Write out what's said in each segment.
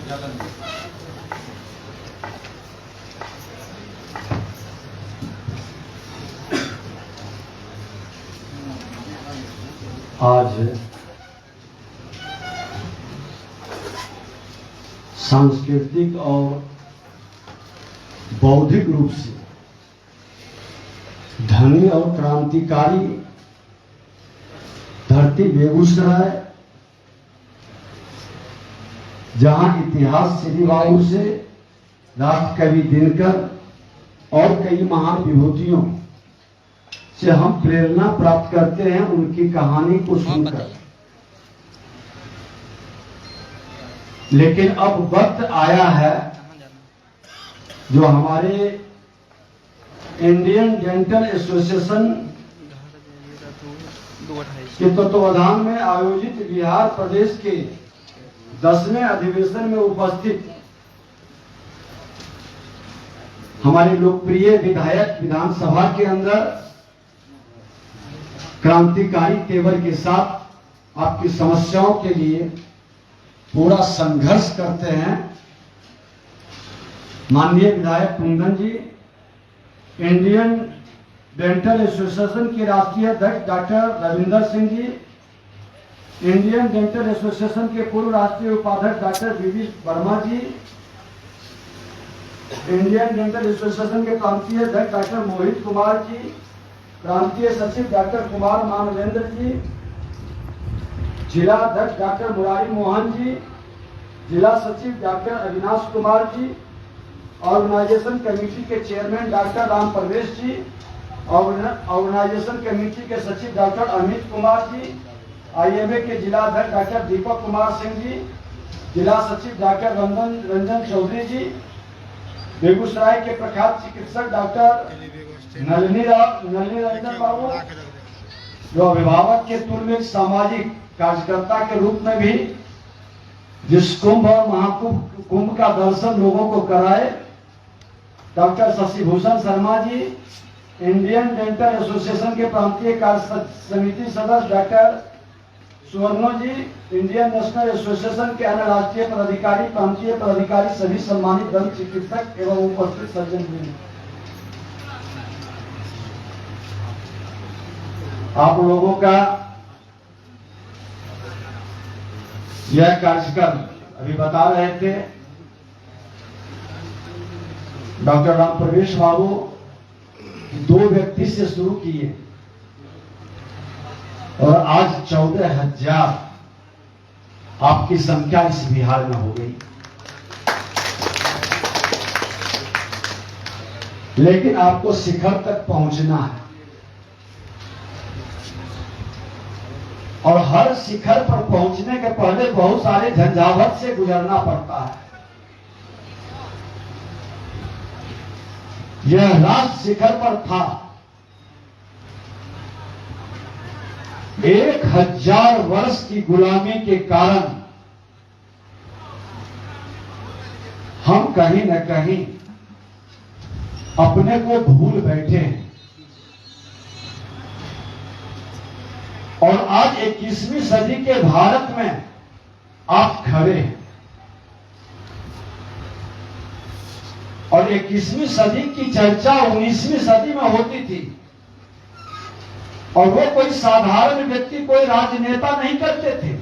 आज सांस्कृतिक और बौद्धिक रूप से धनी और क्रांतिकारी धरती बेगूसराय, जहां इतिहास श्रीबाबू से राष्ट्र कवि दिनकर और कई महान विभूतियों से हम प्रेरणा प्राप्त करते हैं उनकी कहानी को सुनकर। लेकिन अब वक्त आया है जो हमारे इंडियन डेंटल एसोसिएशन के तत्वावधान में आयोजित बिहार प्रदेश के 10वें अधिवेशन में उपस्थित हमारे लोकप्रिय विधायक विधानसभा के अंदर क्रांतिकारी तेवर के साथ आपकी समस्याओं के लिए पूरा संघर्ष करते हैं। माननीय विधायक कुंदन जी, इंडियन डेंटल एसोसिएशन के राष्ट्रीय अध्यक्ष doctor Ravinder Singh ji, Indian dental association के पूर्व राष्ट्रीय उपाध्यक्ष डॉक्टर बीवी वर्मा जी, इंडियन डेंटल एसोसिएशन के प्रांतीय अध्यक्ष डॉक्टर मोहित कुमार जी, प्रांतीय सचिव डॉक्टर कुमार मानवेंद्र जी, जिला अध्यक्ष डॉक्टर मुरारी मोहन जी, जिला सचिव doctor Avinash Kumar ji, organisation committee के चेयरमैन डॉक्टर राम प्रवेश जी, ऑर्गेनाइजेशन कमेटी के सचिव डॉक्टर अमित कुमार जी, आईएमए के जिला अध्यक्ष डॉक्टर दीपक कुमार सिंह जी, जिला सचिव डॉक्टर रंजन चौधरी जी, बेगूसराय के प्रख्यात चिकित्सक डॉक्टर नलिनी रंजन बाबू, जो अभिभावक के तुल्य में सामाजिक कार्यकर्ता के रूप में भी जिस कुंभ और महाकुंभ का दर्शन लोगों को कराए, doctor Shashibhushan Sharma ji, Indian dental association के प्रांतीय कार्य समिति सदस्य डॉक्टर सुवर्णो जी, इंडियन नेशनल एसोसिएशन के अन्य राष्ट्रीय पदाधिकारी, प्रांतीय पदाधिकारी, सभी सम्मानित दंत चिकित्सक एवं उपस्थित सर्जन भी, आप लोगों का यह कार्यक्रम अभी बता रहे थे डॉक्टर राम प्रवेश बाबू, 2 व्यक्ति से शुरू किए और आज 14,000 आपकी संख्या इस बिहार में हो गई। लेकिन आपको शिखर तक पहुंचना है और हर शिखर पर पहुंचने के पहले बहुत सारे झंझावत से गुजरना पड़ता है। यह राष्ट्र शिखर पर था, 1000 वर्ष की गुलामी के कारण हम कहीं न कहीं अपने को भूल बैठे हैं और आज 21वीं सदी के भारत में आप खड़े हैं और 21वीं सदी की चर्चा 19वीं सदी में होती थी और वो कोई साधारण व्यक्ति, कोई राजनेता नहीं करते थे।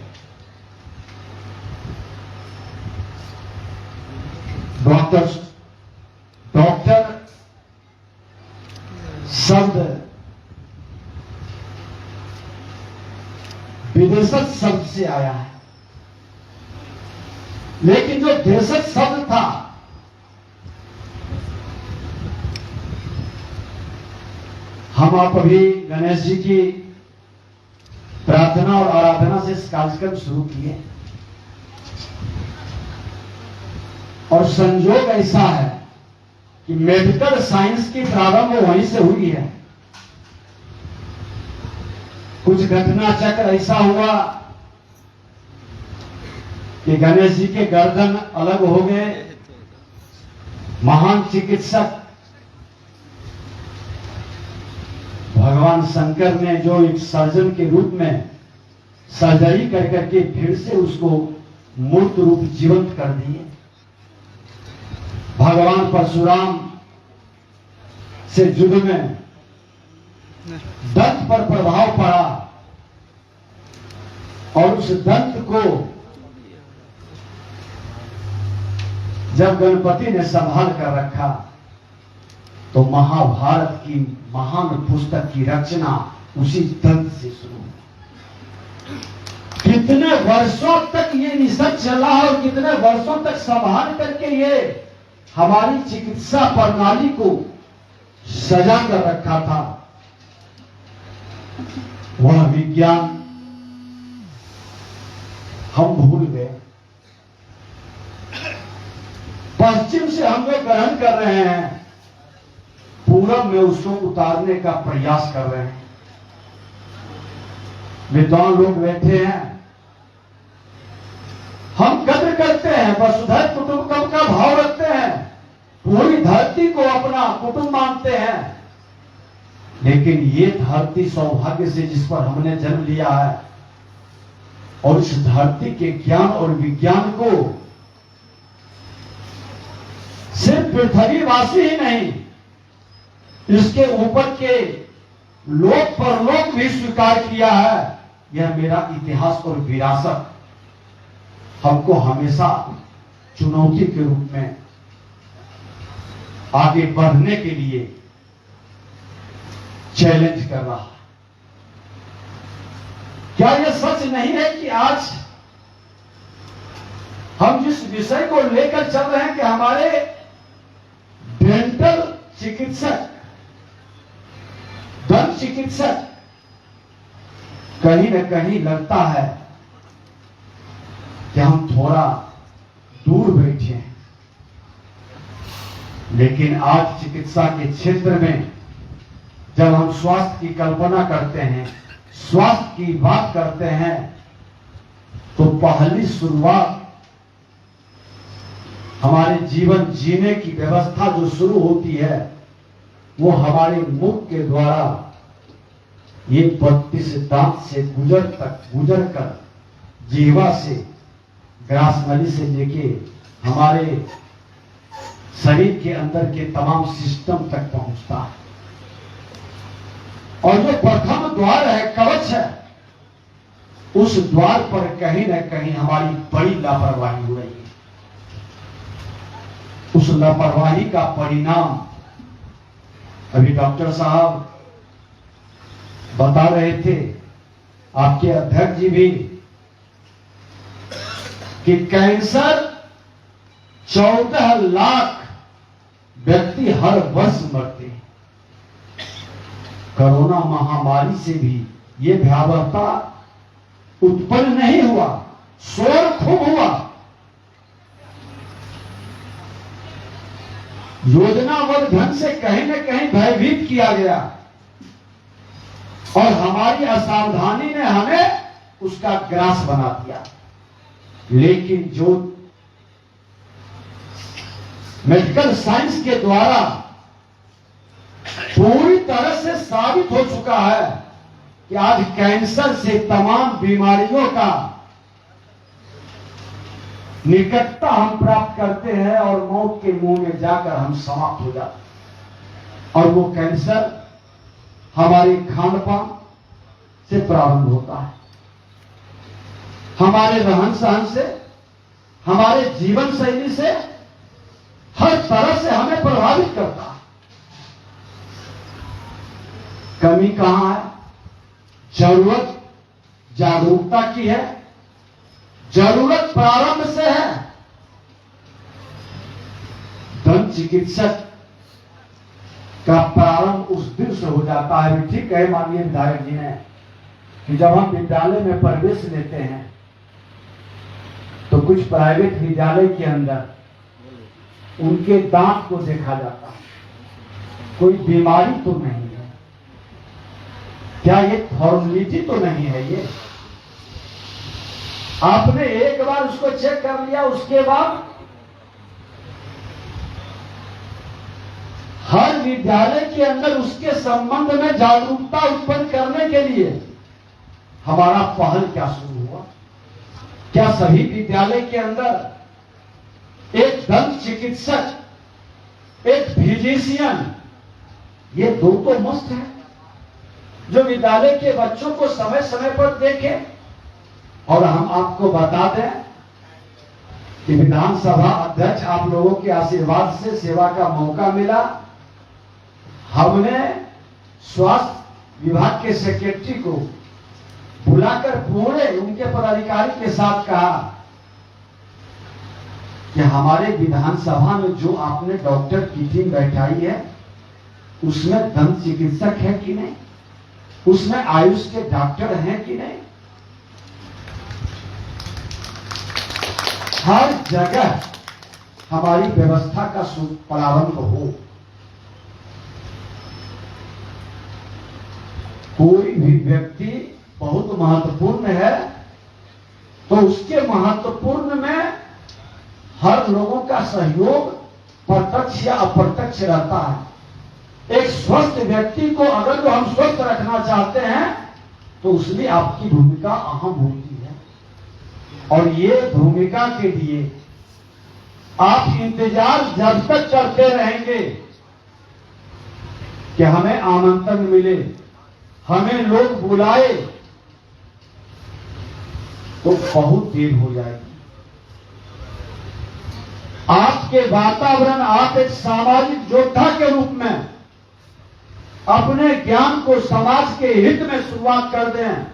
डॉक्टर शब्द विदेशक शब्द से आया है, लेकिन जो देशक शब्द था हम आप अभी गणेश जी की प्रार्थना और आराधना से इस कार्यक्रम शुरू किए और संयोग ऐसा है कि मेडिकल साइंस की प्रारंभ वहीं से हुई है। कुछ घटना चक्र ऐसा हुआ कि गणेश जी के गर्दन अलग हो गए। महान चिकित्सक भगवान शंकर ने जो एक सर्जन के रूप में सर्जरी कर करके फिर से उसको मूर्त रूप जीवंत कर दिए। भगवान परशुराम से युद्ध में दंत पर प्रभाव पड़ा और उस दंत को जब गणपति ने संभाल कर रखा तो महाभारत की महान पुस्तक की रचना उसी दंत से शुरू हुई। कितने वर्षों तक ये निषद चला और कितने वर्षों तक संभाल करके ये हमारी चिकित्सा प्रणाली को सजा कर रखा था। वह विज्ञान हम भूल गए। पश्चिम से हम लोग ग्रहण कर रहे हैं, पूरब में उसको उतारने का प्रयास कर रहे हैं। विद्वान लोग बैठे हैं, हम कद्र करते हैं, वसुधैव कुटुंबकम का भाव रखते हैं, पूरी धरती को अपना कुटुंब मानते हैं, लेकिन ये धरती सौभाग्य से जिस पर हमने जन्म लिया है और इस धरती के ज्ञान और विज्ञान को सिर्फ पृथ्वीवासी ही नहीं, इसके ऊपर के लोक परलोक भी स्वीकार किया है। यह मेरा इतिहास और विरासत हमको हमेशा चुनौती के रूप में आगे बढ़ने के लिए चैलेंज कर रहा है। क्या यह सच नहीं है कि आज हम जिस विषय को लेकर चल रहे हैं कि हमारे डेंटल चिकित्सक, दंत चिकित्सक कहीं न कहीं लगता है कि हम थोड़ा दूर बैठे हैं, लेकिन आज चिकित्सा के क्षेत्र में जब हम स्वास्थ्य की कल्पना करते हैं, स्वास्थ्य की बात करते हैं, तो पहली शुरुआत हमारे जीवन जीने की व्यवस्था जो शुरू होती है वो हमारे मुख के द्वारा ये 32 दांत से गुजर कर जीवा से, ग्रासनली से लेके हमारे शरीर के अंदर के तमाम सिस्टम तक पहुंचता है। और जो प्रथम द्वार है, कवच है, उस द्वार पर कहीं न कहीं हमारी बड़ी लापरवाही हो रही है। उस लापरवाही का परिणाम अभी डॉक्टर साहब बता रहे थे, आपके अध्यक्ष जी भी, कि कैंसर 14 लाख व्यक्ति हर वर्ष मरते हैं। कोरोना महामारी से भी ये भयावहता उत्पन्न नहीं हुआ, शोर खूब हुआ, योजनाबद्ध ढंग से कहीं न कहीं भयभीत किया गया और हमारी असावधानी ने हमें उसका ग्रास बना दिया। लेकिन जो मेडिकल साइंस के द्वारा पूरी तरह से साबित हो चुका है कि आज कैंसर से तमाम बीमारियों का निकटता हम प्राप्त करते हैं और मौत के मुंह में जाकर हम समाप्त हो जाते हैं। और वो कैंसर हमारे खान पान से प्रारंभ होता है, हमारे रहन सहन से, हमारे जीवन शैली से, हर तरह से हमें प्रभावित करता है। कमी कहां है? जरूरत जागरूकता की है, जरूरत प्रारंभ से है। दंत चिकित्सक का प्रारंभ उस दिन से हो जाता है। ठीक है माननीय विधायक जी ने कि जब हम विद्यालय में प्रवेश लेते हैं तो कुछ प्राइवेट विद्यालय के अंदर उनके दांत को देखा जाता है, कोई बीमारी तो नहीं है, क्या ये फॉर्मेलिटी तो नहीं है? ये आपने एक बार उसको चेक कर लिया, उसके बाद हर विद्यालय के अंदर उसके संबंध में जागरूकता उत्पन्न करने के लिए हमारा पहल क्या शुरू हुआ? क्या सभी विद्यालय के अंदर एक दंत चिकित्सक एक फिजिशियन, ये दो तो मस्त है, जो विद्यालय के बच्चों को समय समय पर देखे। और हम आपको बता दें कि विधानसभा अध्यक्ष आप लोगों के आशीर्वाद से सेवा का मौका मिला। हमने स्वास्थ्य विभाग के सेक्रेटरी को बुलाकर पूरे उनके पदाधिकारी के साथ कहा कि हमारे विधानसभा में जो आपने डॉक्टर की टीम बैठाई है, उसमें दंत चिकित्सक है कि नहीं, उसमें आयुष के डॉक्टर हैं कि नहीं। हर जगह हमारी व्यवस्था का प्रारंभ हो। कोई भी व्यक्ति बहुत महत्वपूर्ण है तो उसके महत्वपूर्ण में हर लोगों का सहयोग प्रत्यक्ष या अप्रत्यक्ष रहता है। एक स्वस्थ व्यक्ति को अगर जो हम स्वस्थ रखना चाहते हैं तो उसमें आपकी भूमिका अहम होती है। और ये भूमिका के लिए आप इंतजार जब तक करते रहेंगे कि हमें आमंत्रण मिले, हमें लोग बुलाए, तो बहुत देर हो जाएगी। आपके वातावरण, आप एक सामाजिक योद्धा के रूप में अपने ज्ञान को समाज के हित में शुरुआत कर दें।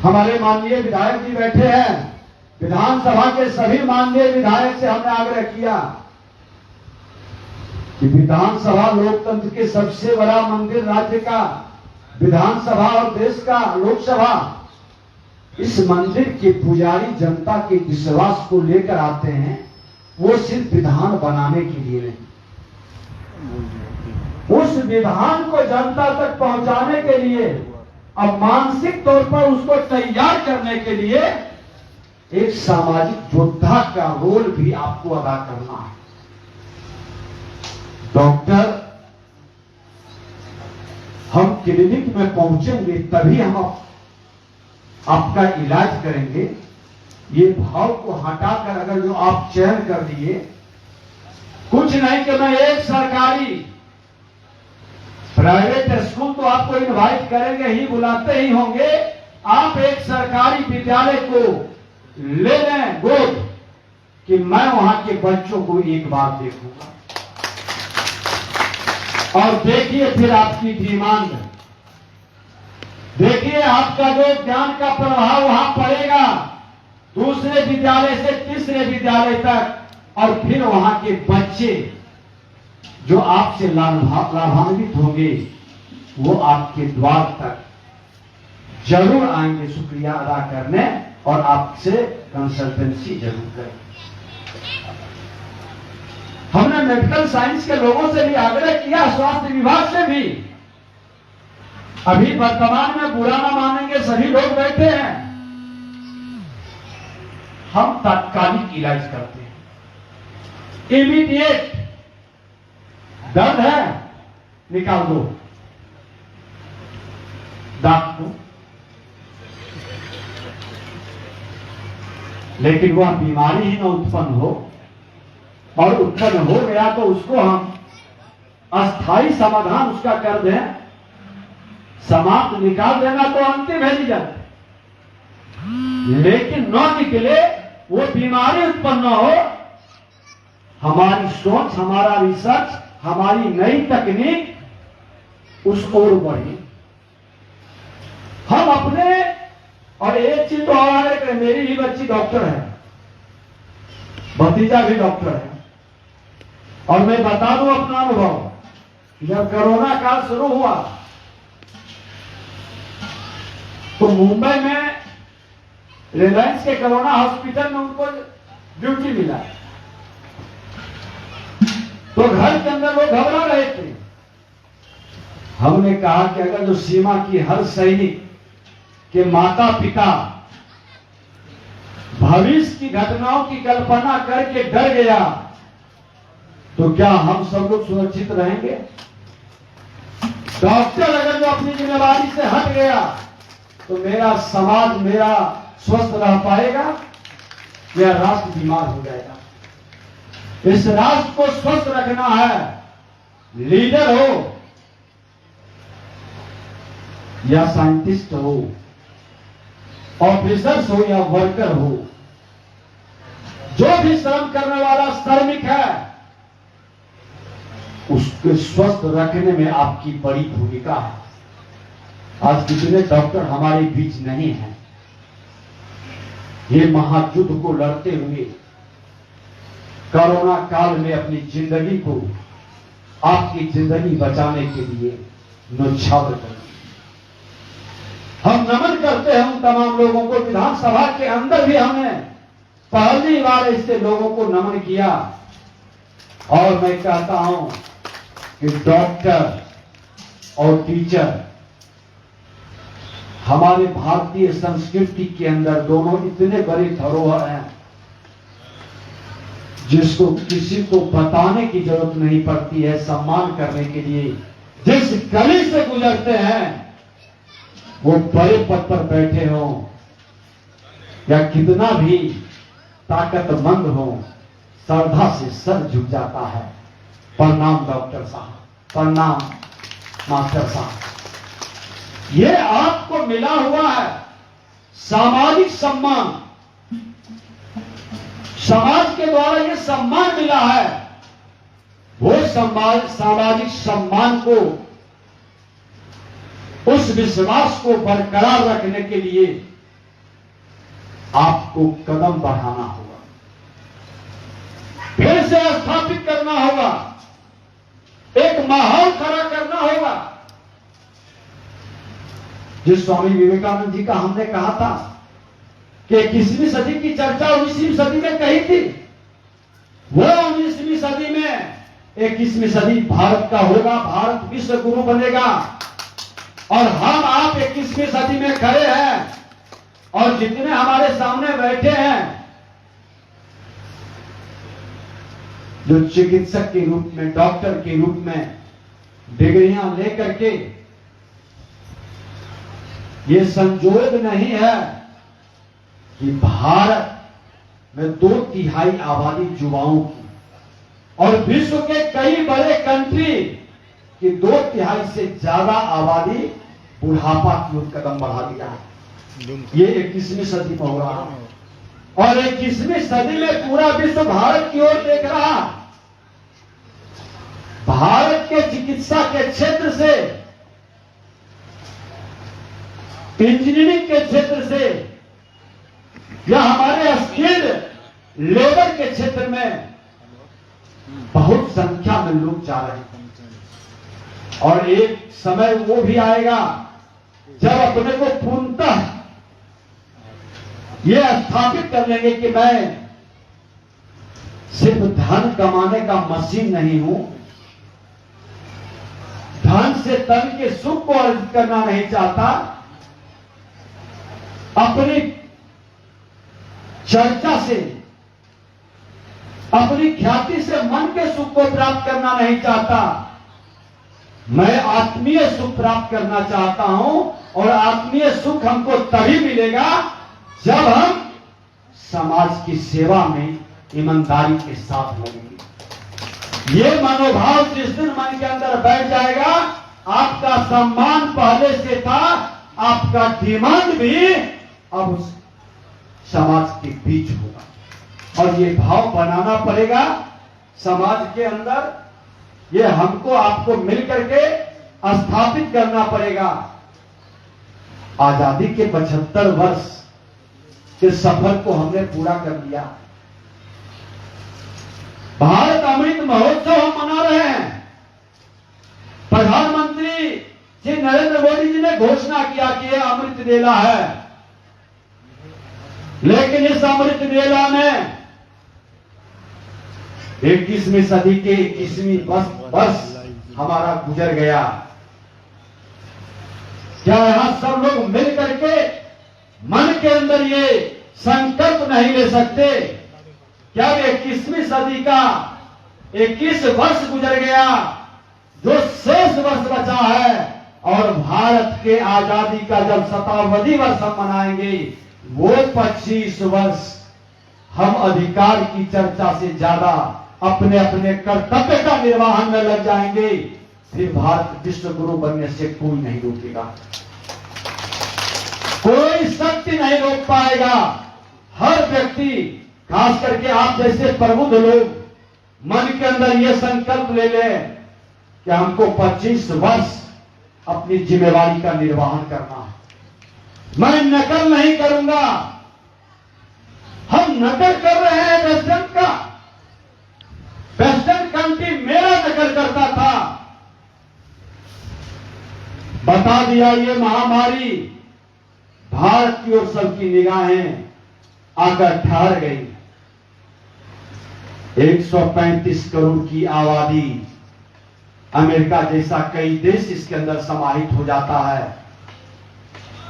हमारे माननीय विधायक जी बैठे हैं, विधानसभा के सभी माननीय विधायक से हमने आग्रह किया कि विधानसभा लोकतंत्र के सबसे बड़ा मंदिर राज्य का विधानसभा और देश का लोकसभा, इस मंदिर के पुजारी जनता के विश्वास को लेकर आते हैं। वो सिर्फ विधान बनाने के लिए नहीं, उस विधान को जनता तक पहुंचाने के लिए, अब मानसिक तौर पर उसको तैयार करने के लिए एक सामाजिक योद्धा का रोल भी आपको अदा करना है। डॉक्टर, हम क्लिनिक में पहुंचेंगे तभी हम आपका इलाज करेंगे। ये भाव को हटाकर अगर जो आप चयन कर दिए, कुछ नहीं कि मैं एक सरकारी प्राइवेट स्कूल तो आपको इनवाइट करेंगे ही, बुलाते ही होंगे, आप एक सरकारी विद्यालय को ले लें गोद कि मैं वहां के बच्चों को एक बार देखूंगा। और देखिए फिर आपकी डिमांड, देखिए आपका जो ज्ञान का प्रभाव वहां पड़ेगा दूसरे विद्यालय से तीसरे विद्यालय तक, और फिर वहां के बच्चे जो आपसे लाभान्वित होंगे वो आपके द्वार तक जरूर आएंगे शुक्रिया अदा करने और आपसे कंसल्टेंसी जरूर करेंगे। हमने मेडिकल साइंस के लोगों से भी आग्रह किया, स्वास्थ्य विभाग से भी। अभी वर्तमान में बुरा ना मानेंगे, सभी लोग बैठे हैं, हम तात्कालिक इलाज करते हैं। इमीडिएट दर्द है, निकाल दो दांत को, लेकिन वह बीमारी ही न उत्पन्न हो, और उत्पन्न हो गया तो उसको हम अस्थाई समाधान उसका कर दें। समाप्त निकाल देना तो अंतिम है रिजल्ट, लेकिन न निकले, वो बीमारी उत्पन्न न हो। हमारी सोच, हमारा रिसर्च, हमारी नई तकनीक उस ओर बढ़ी। हम अपने, और एक चीज तो और है, मेरी भी बच्ची डॉक्टर है, भतीजा भी डॉक्टर है, और मैं बता दूं अपना अनुभव, जब कोरोना काल शुरू हुआ तो मुंबई में रिलायंस के कोरोना हॉस्पिटल में उनको ड्यूटी मिला, तो घर के अंदर वो घबरा रहे थे। हमने कहा कि अगर जो सीमा की हर सैनिक के माता पिता भविष्य की घटनाओं की कल्पना करके डर गया, तो क्या हम सब लोग सुरक्षित रहेंगे? डॉक्टर अगर जो अपनी जिम्मेदारी से हट गया तो मेरा समाज, मेरा स्वस्थ रह पाएगा या राष्ट्र बीमार हो जाएगा? इस राष्ट्र को स्वस्थ रखना है। लीडर हो या साइंटिस्ट हो, ऑफिसर्स हो या वर्कर हो, जो भी श्रम करने वाला श्रमिक है, उसको स्वस्थ रखने में आपकी बड़ी भूमिका है। आज कितने डॉक्टर हमारे बीच नहीं हैं। ये महायुद्ध को लड़ते हुए कोरोना काल में अपनी जिंदगी को, आपकी जिंदगी बचाने के लिए न्यौछावर कर। हम नमन करते हैं उन तमाम लोगों को। विधानसभा के अंदर भी हमने पहली बार ऐसे लोगों को नमन किया। और मैं कहता हूं कि डॉक्टर और टीचर हमारे भारतीय संस्कृति के अंदर दोनों इतने बड़े धरोहर हैं जिसको किसी को बताने की जरूरत नहीं पड़ती है सम्मान करने के लिए। जिस गली से गुजरते हैं वो बड़े पद पर बैठे हो या कितना भी ताकतमंद हो, श्रद्धा से सर झुक जाता है। प्रणाम डॉक्टर साहब, प्रणाम मास्टर साहब। ये आपको मिला हुआ है सामाजिक सम्मान। समाज के द्वारा ये सम्मान मिला है। वो सामाजिक सम्मान को, उस विश्वास को बरकरार रखने के लिए आपको कदम बढ़ाना होगा, फिर से स्थापित करना होगा, एक माहौल खड़ा करना होगा। जिस स्वामी विवेकानंद जी का हमने कहा था कि 21वीं सदी की चर्चा 19वीं सदी में कही थी, वो 19वीं सदी में 21वीं सदी भारत का होगा, भारत विश्व गुरु बनेगा। और हम आप 21वीं सदी में खड़े हैं और जितने हमारे सामने बैठे हैं, जो चिकित्सक के रूप में, डॉक्टर के रूप में डिग्रियां लेकर के, ये संजोग नहीं है कि भारत में 2/3 आबादी युवाओं की और विश्व के कई बड़े कंट्री की 2/3 से ज्यादा आबादी बुढ़ापा की ओर कदम बढ़ा दिया है। ये 21वीं सदी में हो रहा है और 21वीं सदी में पूरा विश्व भारत की ओर देख रहा। भारत के चिकित्सा के क्षेत्र से, इंजीनियरिंग के क्षेत्र से या हमारे स्किल्ड लेबर के क्षेत्र में बहुत संख्या में लोग जा रहे हैं। और एक समय वो भी आएगा जब अपने को पूर्णतः ये स्थापित कर लेंगे कि मैं सिर्फ धन कमाने का मशीन नहीं हूं, धन से तन के सुख को अर्जित करना नहीं चाहता, अपनी चर्चा से, अपनी ख्याति से मन के सुख को प्राप्त करना नहीं चाहता। मैं आत्मीय सुख प्राप्त करना चाहता हूं और आत्मीय सुख हमको तभी मिलेगा जब हम समाज की सेवा में ईमानदारी के साथ लगेंगे। ये मनोभाव जिस दिन मन के अंदर बैठ जाएगा, आपका सम्मान पहले से था, आपका डिमांड भी अब उस समाज के बीच होगा। और ये भाव बनाना पड़ेगा समाज के अंदर। ये हमको आपको मिलकर के स्थापित करना पड़ेगा। आजादी के 75 वर्ष के सफर को हमने पूरा कर लिया। भारत अमृत महोत्सव हम मना रहे हैं। प्रधानमंत्री जी नरेंद्र मोदी जी ने घोषणा किया कि यह अमृत वेला है, लेकिन इस अमृत वेला में 21वीं सदी के 21वीं वर्ष हमारा गुजर गया। क्या यहां सब लोग मिल करके मन के अंदर ये संकल्प नहीं ले सकते? क्या 21वीं सदी का 21 वर्ष गुजर गया, जो शेष वर्ष बचा है, और भारत के आजादी का जब शताब्दी वर्ष हम मनाएंगे, वो 25 वर्ष हम अधिकार की चर्चा से ज्यादा अपने अपने कर्तव्य का निर्वहन में लग जाएंगे, फिर भारत विश्व गुरु बनने से कोई नहीं रोकेगा, कोई शक्ति नहीं रोक पाएगा। हर व्यक्ति, खास करके आप जैसे प्रबुद्ध लोग, मन के अंदर यह संकल्प ले लें कि हमको 25 वर्ष अपनी जिम्मेवारी का निर्वहन करना है। मैं नकल नहीं करूंगा। हम नकल कर रहे हैं वेस्टर्न का। वेस्टर्न कंट्री मेरा नकल करता था। बता दिया ये महामारी, भारत की ओर सबकी निगाहें आकर ठहर गई। 135 करोड़ की आबादी, अमेरिका जैसा कई देश इसके अंदर समाहित हो जाता है,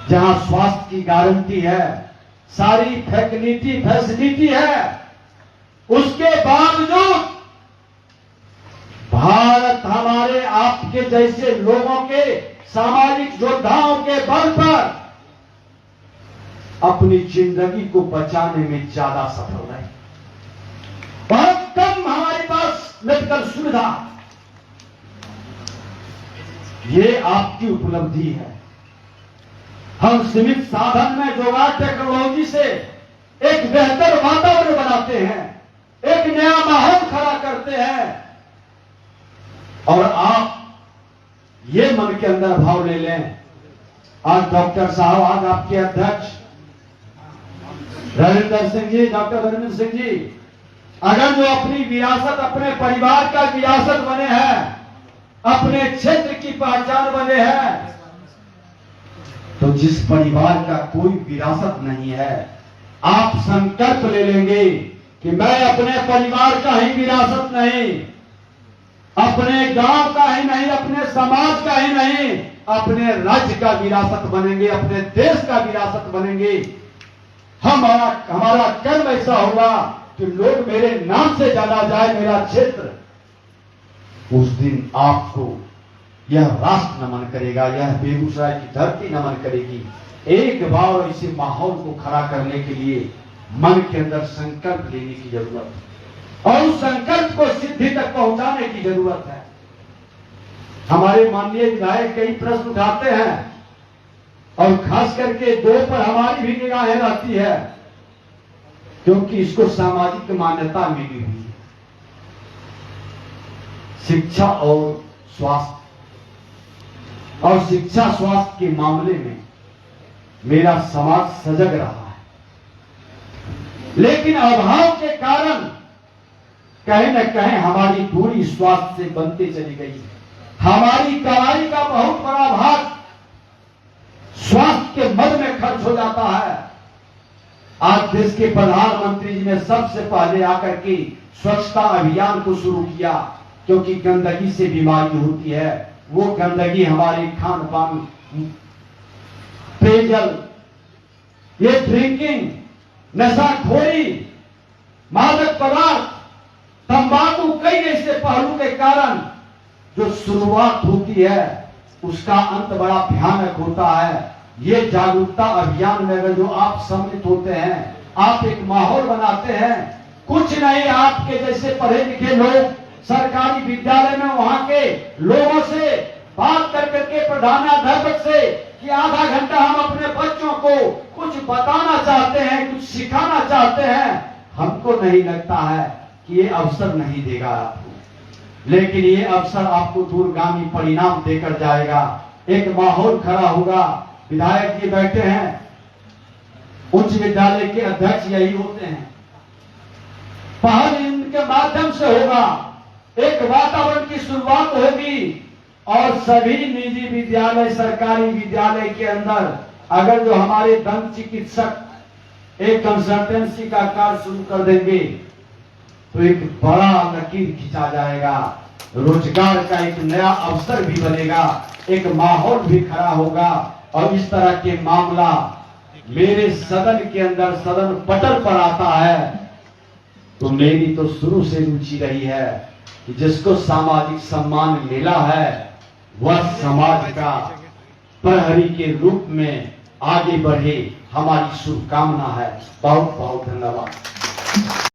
जहां स्वास्थ्य की गारंटी है, सारी फैसिलिटी है, उसके बावजूद भारत हमारे आपके जैसे लोगों के, सामाजिक योद्धाओं के बल पर अपनी जिंदगी को बचाने में ज्यादा सफल रहे। बहुत कम हमारे पास मेडिकल सुविधा, ये आपकी उपलब्धि है। हम सीमित साधन में जुगाड़ टेक्नोलॉजी से एक बेहतर वातावरण बनाते हैं, एक नया माहौल खड़ा करते हैं। और आप ये मन के अंदर भाव ले लें, आज डॉक्टर साहब, आज आपके अध्यक्ष रविंदर सिंह जी, डॉक्टर रविंदर सिंह जी, अगर जो अपनी विरासत, अपने परिवार का विरासत बने हैं, अपने क्षेत्र की पहचान बने हैं, तो जिस परिवार का कोई विरासत नहीं है, आप संकल्प ले लेंगे कि मैं अपने परिवार का ही विरासत नहीं, अपने गांव का ही नहीं, अपने समाज का ही नहीं, अपने राज्य का विरासत बनेंगे, अपने देश का विरासत बनेंगे। हमारा कर्म ऐसा होगा कि लोग मेरे नाम से जाना जाए, मेरा क्षेत्र। उस दिन आपको यह राष्ट्र नमन करेगा, यह बेगूसराय की धरती नमन करेगी। एक बार इसी माहौल को खड़ा करने के लिए मन के अंदर संकल्प लेने की जरूरत है और उस संकल्प को सिद्धि तक पहुंचाने की जरूरत है। हमारे माननीय विधायक कई प्रश्न उठाते हैं और खास करके दो पर हमारी भी निगाहें रहती है, क्योंकि इसको सामाजिक मान्यता मिली हुई है, शिक्षा और स्वास्थ्य। और शिक्षा स्वास्थ्य के मामले में मेरा समाज सजग रहा है, लेकिन अभाव के कारण कहीं न कहीं हमारी दूरी स्वास्थ्य से बनते चली गई है। हमारी कमाई का बहुत बड़ा भाग स्वास्थ्य के मद में खर्च हो जाता है। आज देश के प्रधानमंत्री जी ने सबसे पहले आकर के स्वच्छता अभियान को शुरू किया, क्योंकि गंदगी से बीमारी होती है। वो गंदगी हमारे खान पान, पेयजल, ये ड्रिंकिंग, नशाखोरी, मादक पदार्थ, तंबाकू, कई ऐसे पहलू के कारण जो शुरुआत होती है उसका अंत बड़ा भयानक होता है। ये जागरूकता अभियान में अगर जो आप सम्मिलित होते हैं, आप एक माहौल बनाते हैं, कुछ नहीं, आपके जैसे पढ़े लिखे लोग सरकारी विद्यालय में वहां के लोगों से बात कर करके, प्रधानाध्यापक से, कि आधा घंटा हम अपने बच्चों को कुछ बताना चाहते हैं, कुछ सिखाना चाहते हैं, हमको नहीं लगता है कि ये अवसर नहीं देगा आपको, लेकिन ये अवसर आपको दूरगामी परिणाम देकर जाएगा। एक माहौल खड़ा होगा। विधायक जी बैठे हैं, उच्च विद्यालय के अध्यक्ष यही होते हैं। पहल इनके माध्यम से होगा, एक वातावरण की शुरुआत होगी और सभी निजी विद्यालय, सरकारी विद्यालय के अंदर अगर जो हमारे दंत चिकित्सक एक कंसल्टेंसी का कार्य शुरू कर देंगे तो एक बड़ा लकीर खींचा जाएगा, रोजगार का एक नया अवसर भी बनेगा, एक माहौल भी खड़ा होगा। और इस तरह के मामला मेरे सदन के अंदर, सदन पटल पर आता है, तो मेरी तो शुरू से रुचि रही है कि जिसको सामाजिक सम्मान मिला है वह समाज का प्रहरी के रूप में आगे बढ़े, हमारी शुभकामना है। बहुत बहुत धन्यवाद।